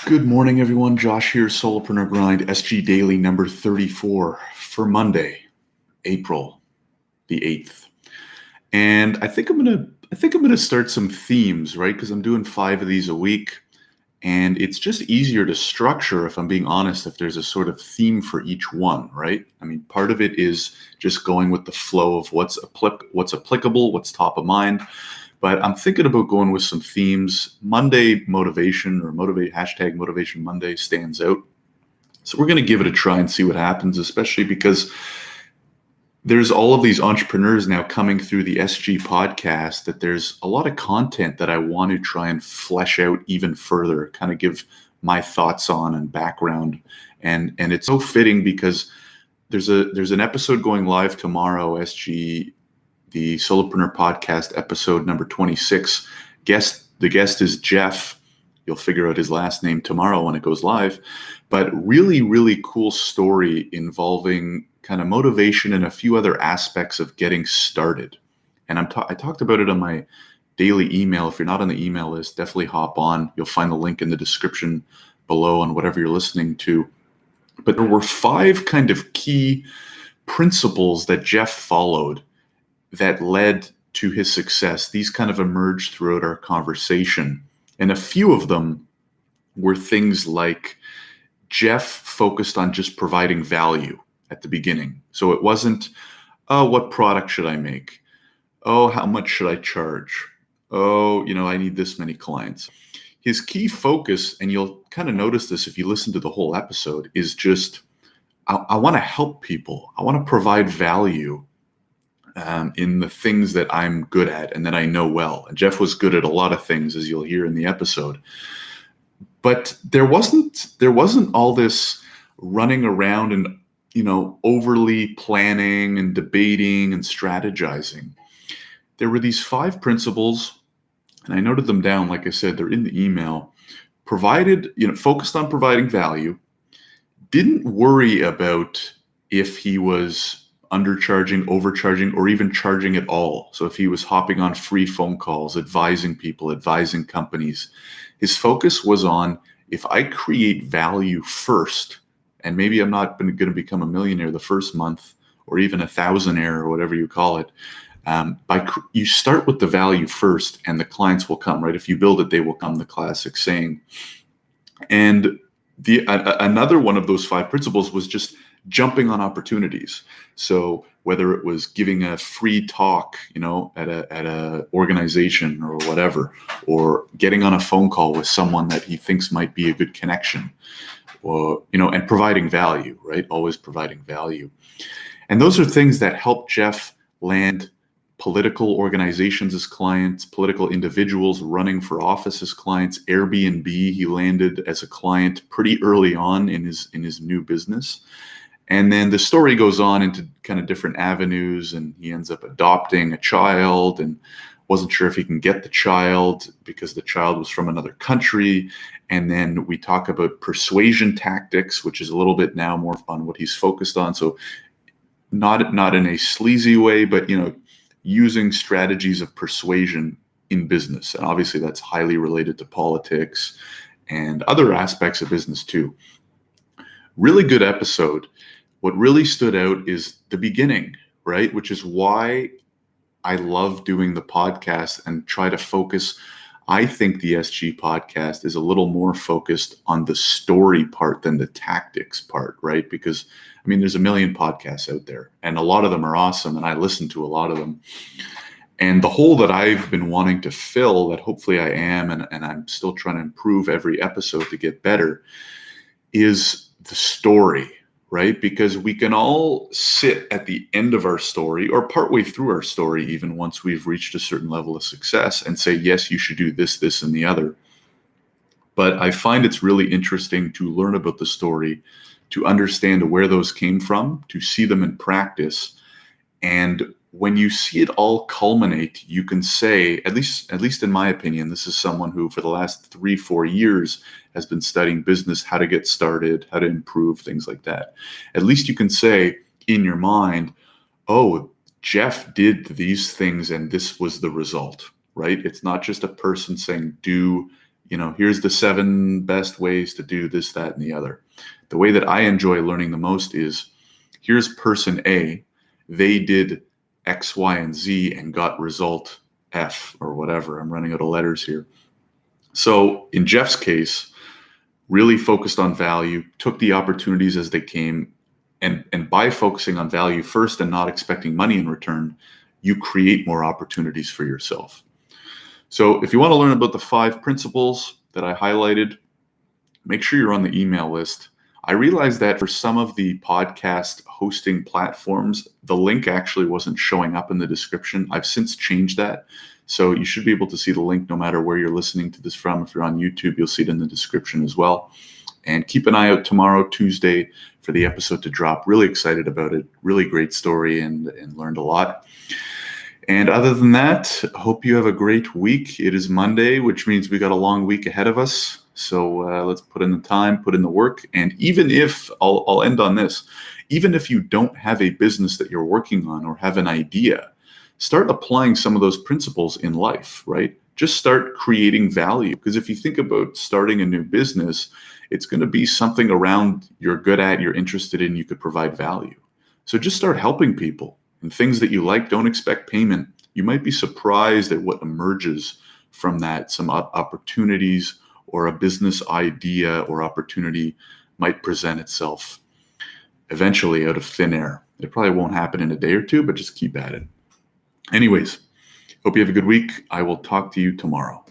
Good morning, everyone. Josh here, Solopreneur Grind, SG Daily number 34 for Monday, April the 8th. And I think I'm gonna start some themes, right? Because I'm doing 5 of these a week, and it's just easier to structure, if I'm being honest, if there's a sort of theme for each one, right? I mean, part of it is just going with the flow of what's applicable, what's top of mind. But I'm thinking about going with some themes. Monday motivation or #motivation Monday stands out. So we're going to give it a try and see what happens, especially because there's all of these entrepreneurs now coming through the SG podcast that there's a lot of content that I want to try and flesh out even further, kind of give my thoughts on and background. And it's so fitting because there's an episode going live tomorrow, SG, the Solopreneur podcast, episode number 26. The guest is Jeff. You'll figure out his last name tomorrow when it goes live. But really, really cool story involving kind of motivation and a few other aspects of getting started. And I talked about it on my daily email. If you're not on the email list, definitely hop on. You'll find the link in the description below on whatever you're listening to. But there were 5 kind of key principles that Jeff followed that led to his success. These kind of emerged throughout our conversation. And a few of them were things like Jeff focused on just providing value at the beginning. So it wasn't, oh, what product should I make? Oh, how much should I charge? Oh, I need this many clients. His key focus, and you'll kind of notice this if you listen to the whole episode, is just, I want to help people. I want to provide value in the things that I'm good at and that I know well. And Jeff was good at a lot of things, as you'll hear in the episode. But there wasn't all this running around and overly planning and debating and strategizing. There were these 5 principles, and I noted them down. Like I said, they're in the email. Focused on providing value. Didn't worry about if he was undercharging, overcharging, or even charging at all. So if he was hopping on free phone calls, advising people, advising companies, his focus was on, if I create value first, and maybe I'm not going to become a millionaire the first month, or even a thousandaire, or whatever you call it. You start with the value first, and the clients will come, right? If you build it, they will come, the classic saying. And another one of those 5 principles was just jumping on opportunities. So whether it was giving a free talk, at a organization or whatever, or getting on a phone call with someone that he thinks might be a good connection, or, and providing value, right? Always providing value. And those are things that help Jeff land political organizations as clients, political individuals running for office as clients. Airbnb, he landed as a client pretty early on in his new business. And then the story goes on into kind of different avenues, and he ends up adopting a child and wasn't sure if he can get the child because the child was from another country. And then we talk about persuasion tactics, which is a little bit now more on what he's focused on. So not in a sleazy way, but using strategies of persuasion in business. And obviously that's highly related to politics and other aspects of business too. Really good episode. What really stood out is the beginning, right? Which is why I love doing the podcast and try to focus. I think the SG podcast is a little more focused on the story part than the tactics part, right? Because, there's a million podcasts out there, and a lot of them are awesome, and I listen to a lot of them. And the hole that I've been wanting to fill, that hopefully I am, and I'm still trying to improve every episode to get better, is the story, right? Because we can all sit at the end of our story or partway through our story, even once we've reached a certain level of success, and say, yes, you should do this, this, and the other. But I find it's really interesting to learn about the story, to understand where those came from, to see them in practice. And when you see it all culminate, you can say, at least in my opinion, this is someone who for the last 3-4 years has been studying business, how to get started, how to improve, things like that. At least you can say in your mind, oh, Jeff did these things and this was the result, right? It's not just a person saying do here's the 7 best ways to do this, that, and the other. The way that I enjoy learning the most is, here's person A, they did X, Y, and Z and got result F or whatever. I'm running out of letters here. So in Jeff's case, really focused on value, took the opportunities as they came, and by focusing on value first and not expecting money in return, you create more opportunities for yourself. So if you want to learn about the 5 principles that I highlighted, make sure you're on the email list. I realized that for some of the podcast hosting platforms, the link actually wasn't showing up in the description. I've since changed that. So you should be able to see the link no matter where you're listening to this from. If you're on YouTube, you'll see it in the description as well. And keep an eye out tomorrow, Tuesday, for the episode to drop. Really excited about it. Really great story and learned a lot. And other than that, hope you have a great week. It is Monday, which means we got a long week ahead of us. So let's put in the time, put in the work. And even if, I'll end on this, even if you don't have a business that you're working on or have an idea, start applying some of those principles in life, right? Just start creating value. Because if you think about starting a new business, it's going to be something around you're good at, you're interested in, you could provide value. So just start helping people. And things that you like, don't expect payment. You might be surprised at what emerges from that. Some opportunities or a business idea or opportunity might present itself eventually out of thin air. It probably won't happen in a day or two, but just keep at it. Anyways, hope you have a good week. I will talk to you tomorrow.